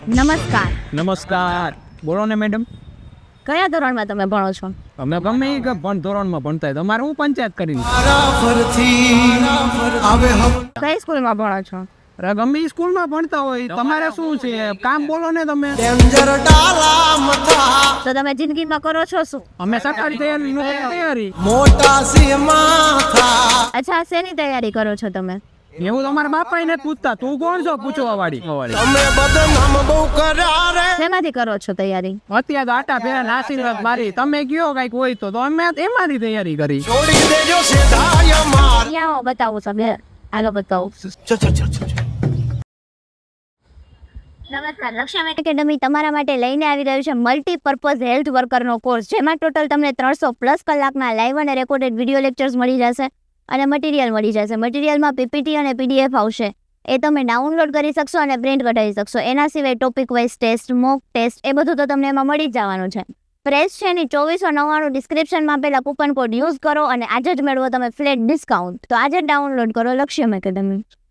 નમસ્કાર. નમસ્કાર. બોલો ને મેડમ. કયા ધોરણમાં તમે ભણો છો? અમે ગમે એ ધોરણમાં ભણતા હોય તમારે હું પંચાયત કરીને કઈ સ્કૂલમાં ભણો છો? અરે ગમે એ સ્કૂલમાં ભણતા હોય તમારે શું છે કામ બોલો ને તમે. તો તમે જિંદગીમાં કરો છો શું? અમે સરકારી તૈયારી અચ્છા, શેની તૈયારી કરો છો તમે? એવું તમારા બાપા ને પૂછતા તું કોણ છો પૂછવા વાળી. શેમાંથી કરો છો તૈયારી? અત્યારે તો આટા ફેરા આશીર્વાદ મારી તમે કયો કઈક હોય તો અમે એમાંથી તૈયારી કરી. અહીંયા આવો, બતાવું છું. હાલો બતાવું. નમસ્કાર. લક્ષ્યમ એકેડમી તમારા માટે લઈને આવી રહ્યું છે મલ્ટીપર્પઝ હેલ્થ વર્કરનો કોર્સ, જેમાં ટોટલ તમને 300+ કલાકના લાઈવ અને રેકોર્ડેડ વિડીયો લેક્ચર્સ મળી જશે અને મટીરિયલ મળી જશે. મટીરિયલમાં પીપીટી અને પીડીએફ આવશે. એ તમે ડાઉનલોડ કરી શકશો અને પ્રિન્ટ કઢાવી શકશો. એના સિવાય topic wise test, mock test, એ બધું તો તમને એમાં મળી જ જવાનું છે. પ્રાઇસ છે એની 2499. ડિસ્ક્રિપ્શનમાં આપેલા કૂપન કોડ યુઝ કરો અને આજે જ મેળવો તમે ફ્લેટ ડિસ્કાઉન્ટ. તો આજે જ ડાઉનલોડ કરો લક્ષ્યમ એકેડમી.